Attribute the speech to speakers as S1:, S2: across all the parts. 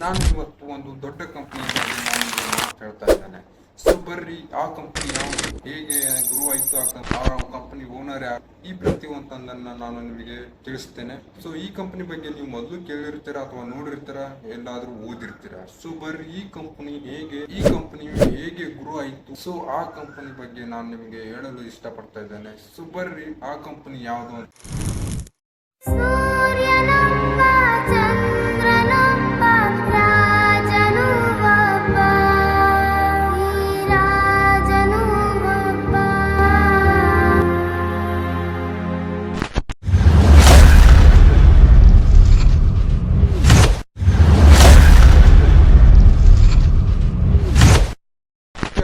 S1: ನಾನು ಇವತ್ತು ಒಂದು ದೊಡ್ಡ ಕಂಪನಿ ಬಗ್ಗೆ ನಾನು ಮಾತಾಡ್ತಾ ಇದ್ದೇನೆ. ಸೊ ಬರ್ರಿ, ಆ ಕಂಪನಿ ಯಾವುದು, ಹೇಗೆ ಗ್ರೋ ಆಯ್ತು, ಆ ಕಂಪನಿ ಓನರ್ ಯಾರು, ಈ ಪ್ರತಿಯೊಂದನ್ನ ನಾನು ನಿಮಗೆ ತಿಳಿಸ್ತೇನೆ. ಸೊ ಈ ಕಂಪನಿ ಬಗ್ಗೆ ನೀವು ಮೊದಲು ಕೇಳಿರ್ತೀರಾ ಅಥವಾ ನೋಡಿರ್ತೀರಾ, ಎಲ್ಲಾದ್ರೂ ಓದಿರ್ತೀರಾ. ಸೊ ಬರ್ರಿ, ಈ ಕಂಪನಿ ಹೇಗೆ ಗ್ರೋ ಆಯ್ತು, ಸೊ ಆ ಕಂಪನಿ ಬಗ್ಗೆ ನಾನು ನಿಮಗೆ ಹೇಳಲು ಇಷ್ಟಪಡ್ತಾ ಇದ್ದೇನೆ. ಸೊ ಬರ್ರಿ, ಆ ಕಂಪನಿ ಯಾವುದು ಅಂತ.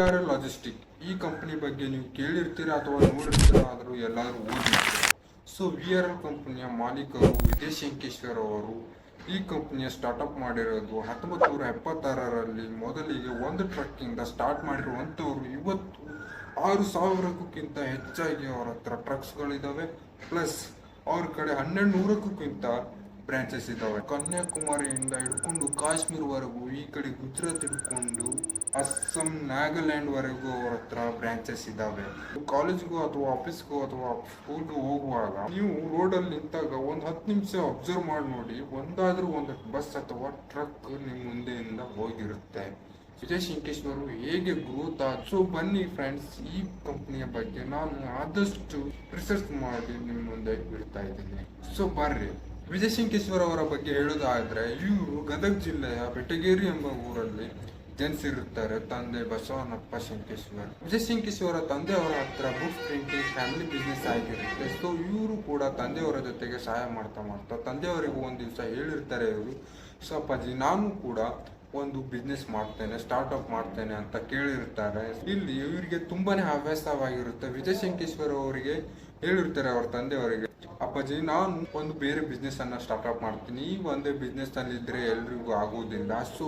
S1: VRL ಲಾಜಿಸ್ಟಿಕ್, ಈ ಕಂಪನಿ ಬಗ್ಗೆ ನೀವು ಕೇಳಿರ್ತೀರಾ ಅಥವಾ ನೋಡಿರ್ತೀರಾ, ಆದರೂ ಎಲ್ಲರೂ ಓದಿರ್ತೀರಾ. ಸೊ VRL ಕಂಪನಿಯ ಮಾಲೀಕರು ವಿಜಯ್ ಶಂಕೇಶ್ವರ್ ಅವರು ಈ ಕಂಪನಿಯ ಸ್ಟಾರ್ಟ್ಅಪ್ ಮಾಡಿರೋದು 1976ರಲ್ಲಿ. ಮೊದಲಿಗೆ ಒಂದು ಟ್ರಕ್ಕಿಂದ ಸ್ಟಾರ್ಟ್ ಮಾಡಿರುವಂಥವ್ರು ಇವತ್ತು 6,000ಕ್ಕಿಂತ ಹೆಚ್ಚಾಗಿ ಅವರ ಹತ್ರ ಟ್ರಕ್ಸ್ಗಳಿದ್ದಾವೆ. ಪ್ಲಸ್ ಅವ್ರ ಕಡೆ 1,200ಕ್ಕಿಂತ ಬ್ರಾಂಚಸ್ ಇದ್ದಾವೆ. ಕನ್ಯಾಕುಮಾರಿಯಿಂದ ಹಿಡ್ಕೊಂಡು ಕಾಶ್ಮೀರ್ವರೆಗೂ, ಈ ಕಡೆ ಗುಜರಾತ್ ಹಿಡ್ಕೊಂಡು ಅಸ್ಸಾಂ, ನಾಗಾಲ್ಯಾಂಡ್ ವರೆಗೂ ಅವ್ರ ಹತ್ರ ಬ್ರಾಂಚಸ್ ಇದ್ದಾವೆ. ಕಾಲೇಜ್ಗೂ ಅಥವಾ ಆಫೀಸ್ಗೂ ಅಥವಾ ಸ್ಕೂಲ್ಗೂ ಹೋಗುವಾಗ ನೀವು ರೋಡಲ್ಲಿ ನಿಂತಾಗ ಒಂದು 10 ನಿಮಿಷ ಅಬ್ಸರ್ವ್ ಮಾಡಿ ನೋಡಿ, ಒಂದಾದ್ರೂ ಒಂದು ಬಸ್ ಅಥವಾ ಟ್ರಕ್ ನಿಮ್ಮ ಮುಂದೆಯಿಂದ ಹೋಗಿರುತ್ತೆ. ವಿಜಯ್ ಶಂಕೇಶ್ವರ್ ಹೇಗೆ ಗ್ರೋತ್ ಆದ. ಸೊ ಬನ್ನಿ ಫ್ರೆಂಡ್ಸ್, ಈ ಕಂಪನಿಯ ಬಗ್ಗೆ ನಾನು ಆದಷ್ಟು ರಿಸರ್ಚ್ ಮಾಡಿ ನಿಮ್ಮ ಮುಂದೆ ಇಡ್ತಾ ಇದ್ದೀನಿ. ಸೊ ಬರ್ರಿ, ವಿಜಯ್ ಶಂಕೇಶ್ವರ್ ಅವರ ಬಗ್ಗೆ ಹೇಳೋದಾದ್ರೆ, ಇವರು ಗದಗ ಜಿಲ್ಲೆಯ ಬೆಟಗೇರಿ ಎಂಬ ಊರಲ್ಲಿ ಜನಿಸಿರುತ್ತಾರೆ. ತಂದೆ ಬಸವನಪ್ಪ ಶಂಕೇಶ್ವರ್. ವಿಜಯ್ ಶಂಕೇಶ್ವರ ತಂದೆಯವರ ಹತ್ರ ಬುಕ್ಸ್ ಪ್ರಿಂಟಿಂಗ್ ಫ್ಯಾಮಿಲಿ ಬಿಸ್ನೆಸ್ ಆಗಿರುತ್ತೆ. ಸೊ ಇವರು ಕೂಡ ತಂದೆಯವರ ಜೊತೆಗೆ ಸಹಾಯ ಮಾಡ್ತಾ ತಂದೆಯವರಿಗೂ ಒಂದ್ ದಿವಸ ಹೇಳಿರ್ತಾರೆ ಇವರು, ಸೊ ಅಪ್ಪಾಜಿ ನಾನು ಕೂಡ ಒಂದು ಬಿಸ್ನೆಸ್ ಮಾಡ್ತೇನೆ, ಸ್ಟಾರ್ಟ್ಅಪ್ ಮಾಡ್ತೇನೆ ಅಂತ ಕೇಳಿರ್ತಾರೆ. ಇಲ್ಲಿ ಇವರಿಗೆ ತುಂಬಾನೇ ಹವ್ಯಾಸವಾಗಿರುತ್ತೆ. ವಿಜಯ್ ಶಂಕೇಶ್ವರ್ ಅವರಿಗೆ ಹೇಳಿರ್ತಾರೆ ಅವ್ರ ತಂದೆಯವರಿಗೆ, ಅಪ್ಪಾಜಿ ನಾನು ಒಂದು ಬೇರೆ ಬಿಸ್ನೆಸ್ ಅನ್ನ ಸ್ಟಾರ್ಟ್ಅಪ್ ಮಾಡ್ತೀನಿ, ಈ ಒಂದೇ ಬಿಸ್ನೆಸ್ ಅಲ್ಲಿ ಇದ್ರೆ ಎಲ್ರಿಗೂ ಆಗೋದಿಲ್ಲ. ಸೊ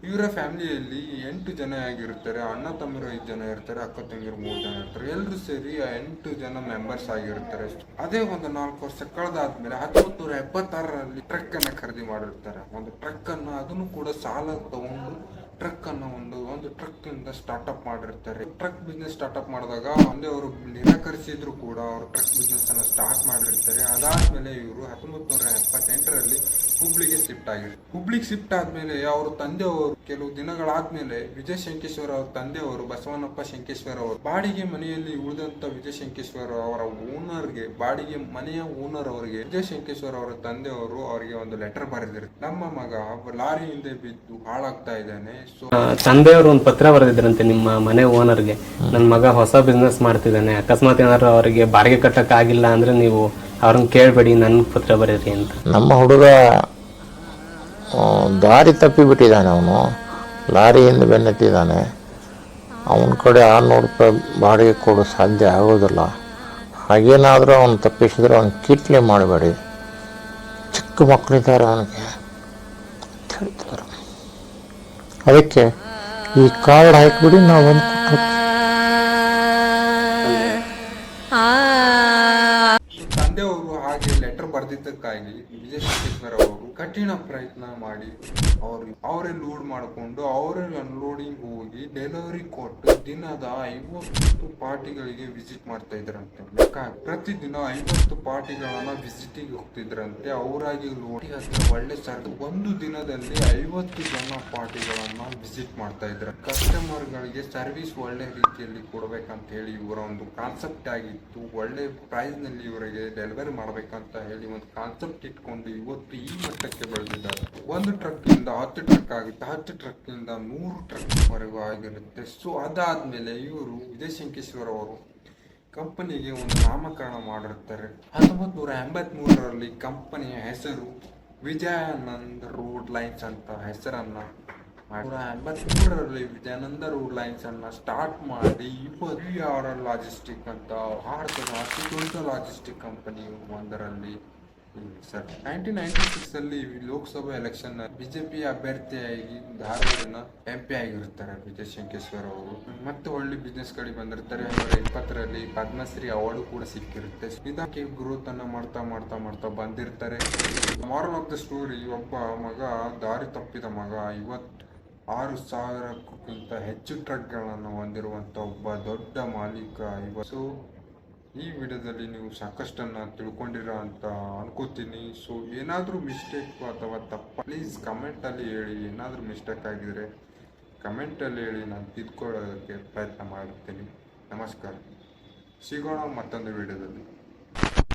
S1: ಇವರ ಫ್ಯಾಮಿಲಿಯಲ್ಲಿ 8 ಜನ ಆಗಿರ್ತಾರೆ. ಅಣ್ಣ ತಮ್ಮರು 5 ಜನ ಇರ್ತಾರೆ, ಅಕ್ಕ ತಂಗಿರು 3 ಜನ ಇರ್ತಾರೆ. ಎಲ್ಲರೂ ಸೇರಿ 8 ಜನ ಮೆಂಬರ್ಸ್ ಆಗಿರ್ತಾರೆ. ಅದೇ ಒಂದು 4 ವರ್ಷ ಕಳೆದಾದ್ಮೇಲೆ 1976ರಲ್ಲಿ ಟ್ರಕ್ ಅನ್ನ ಖರೀದಿ ಮಾಡಿರ್ತಾರೆ. ಒಂದು ಟ್ರಕ್ ಅನ್ನ, ಅದನ್ನು ಕೂಡ ಸಾಲ ತಗೊಂಡು ಟ್ರಕ್ ಅನ್ನ ಒಂದು ಟ್ರಕ್ ಇಂದ ಸ್ಟಾರ್ಟ್ಅಪ್ ಮಾಡಿರ್ತಾರೆ. ಟ್ರಕ್ ಬಿಸ್ನೆಸ್ ಸ್ಟಾರ್ಟ್ಅಪ್ ಮಾಡಿದಾಗ ಒಂದೇ ಅವರು ನಿರಾಕರಿಸಿದ್ರು ಕೂಡ ಅವರು ಟ್ರಕ್ ಬಿಸ್ನೆಸ್ ಅನ್ನ ಸ್ಟಾರ್ಟ್ ಮಾಡಿರ್ತಾರೆ. ಅದಾದ್ಮೇಲೆ ಇವರು 1978ರಲ್ಲಿ ಹುಬ್ಳಿಗೆ ಶಿಫ್ಟ್ ಆದ್ಮೇಲೆ ಅವ್ರ ತಂದೆಯವರು ಕೆಲವು ದಿನಗಳಾದ್ಮೇಲೆ ವಿಜಯ್ ಶಂಕೇಶ್ವರ್ ಅವ್ರ ತಂದೆಯವರು ಬಸವನಪ್ಪ ಶಂಕೇಶ್ವರ್ ಅವರು ಬಾಡಿಗೆ ಮನೆಯಲ್ಲಿ ಉಳಿದಂತ ವಿಜಯ್ ಶಂಕೇಶ್ವರ್ ಅವರ ಓನರ್ಗೆ, ಬಾಡಿಗೆ ಮನೆಯ ಓನರ್ ಅವರಿಗೆ ವಿಜಯ್ ಶಂಕೇಶ್ವರ್ ಅವರ ತಂದೆಯವರು ಅವರಿಗೆ ಒಂದು ಲೆಟರ್ ಬರೆದಿರ್ತಾರೆ. ನಮ್ಮ ಮಗ ಲಾರಿ ಹಿಂದೆ ಬಿದ್ದು ಹಾಳಾಗ್ತಾ ಇದ್ದಾನೆ. ಸೊ
S2: ತಂದೆಯವರು ಒಂದು ಪತ್ರ ಬರೆದಿದ್ರಂತೆ ನಿಮ್ಮ ಮನೆ ಓನರ್ಗೆ, ನನ್ನ ಮಗ ಹೊಸ ಬಿಸ್ನೆಸ್ ಮಾಡ್ತಿದ್ದಾನೆ, ಅಕಸ್ಮಾತ್ ಏನಾದ್ರು ಅವರಿಗೆ ಬಾಡಿಗೆ ಕಟ್ಟಕ್ ಆಗಿಲ್ಲ ಅಂದ್ರೆ ನೀವು ಅವ್ರನ್ನ ಕೇಳಬೇಡಿ, ನನ್ಗೆ ಪತ್ರ ಬರೀರಿ ಅಂತ.
S3: ನಮ್ಮ ಹುಡುಗ ದಾರಿ ತಪ್ಪಿಬಿಟ್ಟಿದ್ದಾನೆ. ಅವನು ಲಾರಿಯಿಂದ ಬೆನ್ನತ್ತಿದ್ದಾನೆ. ಅವನ ಕಡೆ 600 ರೂಪಾಯಿ ಬಾಡಿಗೆ ಕೊಡೋ ಸಾಧ್ಯ ಆಗೋದಿಲ್ಲ. ಹಾಗೇನಾದರೂ ಅವನು ತಪ್ಪಿಸಿದ್ರೆ ಅವನು ಕಿಟ್ಲೆ ಮಾಡಬೇಡಿ, ಚಿಕ್ಕ ಮಕ್ಕಳಿದ್ದಾರೆ ಅವನಿಗೆ ಅಂತ ಹೇಳ್ತಾರೆ. ಅದಕ್ಕೆ ಈ ಕಾರ್ಡ್ ಹಾಕಿಬಿಡಿ, ನಾವೊಂದು
S1: ತಂದೆಯವರು ಹಾಗೆ ಲೆಟರ್ ಬರೆದಿದ್ದಕ್ಕಾಗಿ ವಿಜಯ್ ಶಂಕೇಶ್ವರ್ ಅವರು ಕಠಿಣ ಪ್ರಯತ್ನ ಮಾಡಿ ಅವರೇ ಲೋಡ್ ಮಾಡಿಕೊಂಡು ಅವರೇ ಅನ್ಲೋಡಿಂಗ್ ಹೋಗಿ ಡೆಲಿವರಿ ಕೊಟ್ಟು ದಿನದ 50 ಪಾರ್ಟಿಗಳಿಗೆ ವಿಸಿಟ್ ಮಾಡ್ತಾ ಇದ್ರಂತೆ. ಪ್ರತಿದಿನ 50 ಪಾರ್ಟಿಗಳನ್ನ ವಿಸಿಟಿಗೆ ಹೋಗ್ತಿದ್ರಂತೆ. ಅವರಾಗಿ ಲೋಡಿ ಹತ್ರ ಒಳ್ಳೆ ಒಂದು ದಿನದಲ್ಲಿ 50 ಜನ ಪಾರ್ಟಿಗಳನ್ನ ವಿಸಿಟ್ ಮಾಡ್ತಾ ಇದ್ರು. ಕಸ್ಟಮರ್ ಗಳಿಗೆ ಸರ್ವಿಸ್ ಒಳ್ಳೆ ರೀತಿಯಲ್ಲಿ ಕೊಡ್ಬೇಕಂತ ಹೇಳಿ ಇವರ ಒಂದು ಕಾನ್ಸೆಪ್ಟ್ ಆಗಿತ್ತು. ಒಳ್ಳೆ ಪ್ರೈಸ್ ನಲ್ಲಿ ಇವರಿಗೆ ಡೆಲಿವರಿ ಮಾಡ್ಬೇಕಂತ ಹೇಳಿ ಒಂದು ಕಾನ್ಸೆಪ್ಟ್ ಇಟ್ಕೊಂಡು ಇವತ್ತು ಈ ಮಟ್ಟಕ್ಕೆ ಬೆಳೆದಿದ್ದಾರೆ. ಒಂದು ಟ್ರಕ್ ಇಂದ 10 ಟ್ರಕ್ ಆಗುತ್ತೆ, 10 ಟ್ರಕ್ ಇಂದ 100 ಟ್ರಕ್ ವರೆಗೂ ಆಗಿರುತ್ತೆ. ಸೊ ಅದಾದ್ಮೇಲೆ ಇವರು ವಿಜಯ್ ಶಂಕೇಶ್ವರ್ ಅವರು ಕಂಪನಿಗೆ ಒಂದು ನಾಮಕರಣ ಮಾಡಿರ್ತಾರೆ. 1983ರಲ್ಲಿ ಕಂಪನಿಯ ಹೆಸರು ವಿಜಯಾನಂದ್ ರೋಡ್ ಲೈನ್ಸ್ ಅಂತ ಹೆಸರನ್ನ 1983ರಲ್ಲಿ ವಿಜಯಾನಂದ ರೋಡ್ ಲೈನ್ಸ್ ಅನ್ನ ಸ್ಟಾರ್ಟ್ ಮಾಡಿ VRL ಲಾಜಿಸ್ಟಿಕ್ ಅಂತ ಭಾರತದ ಅತಿ ದೊಡ್ಡ ಲಾಜಿಸ್ಟಿಕ್ ಕಂಪನಿ ಒಂದರಲ್ಲಿ ಸರ್ 1996 ಅಲ್ಲಿ ಲೋಕಸಭಾ ಎಲೆಕ್ಷನ್ ಬಿಜೆಪಿ ಅಭ್ಯರ್ಥಿಯಾಗಿ ಧಾರವಾಡಿನ MP ಆಗಿರ್ತಾರೆ ವಿಜಯ್ ಶಂಕೇಶ್ವರ್ ಅವರು. ಮತ್ತೆ ಒಳ್ಳೆ ಬಿಸ್ನೆಸ್ ಕಡೆ ಬಂದಿರ್ತಾರೆ. 2020ರಲ್ಲಿ ಪದ್ಮಶ್ರೀ ಅವಾರ್ಡ್ ಕೂಡ ಸಿಕ್ಕಿರುತ್ತೆ. ಇದಕ್ಕೆ ಗ್ರೋತ್ ಅನ್ನ ಮಾಡ್ತಾ ಮಾಡ್ತಾ ಮಾಡ್ತಾ ಬಂದಿರ್ತಾರೆ. ಮಾರಲ್ ಆಫ್ ದ ಸ್ಟೋರಿ, ಒಬ್ಬ ಮಗ ದಾರಿ ತಪ್ಪಿದ ಮಗ ಇವತ್ತು 6,000ಕ್ಕಿಂತ ಹೆಚ್ಚು ಟ್ರಕ್ಗಳನ್ನು ಹೊಂದಿರುವಂತ ಒಬ್ಬ ದೊಡ್ಡ ಮಾಲೀಕ ಇವತ್ತು. ಈ ವಿಡಿಯೋದಲ್ಲಿ ನೀವು ಸಾಕಷ್ಟನ್ನು ತಿಳ್ಕೊಂಡಿರೋ ಅಂತ ಅನ್ಕೋತೀನಿ. ಸೊ ಏನಾದರೂ ಮಿಸ್ಟೇಕ್ ಅಥವಾ ತಪ್ಪ ಪ್ಲೀಸ್ ಕಮೆಂಟಲ್ಲಿ ಹೇಳಿ. ಏನಾದರೂ ಮಿಸ್ಟೇಕ್ ಆಗಿದ್ರೆ ಕಮೆಂಟಲ್ಲಿ ಹೇಳಿ, ನಾನು ತಿದ್ಕೊಳ್ಳೋದಕ್ಕೆ ಪ್ರಯತ್ನ ಮಾಡುತ್ತೀನಿ. ನಮಸ್ಕಾರ, ಸಿಗೋಣ ಮತ್ತೊಂದು ವಿಡಿಯೋದಲ್ಲಿ.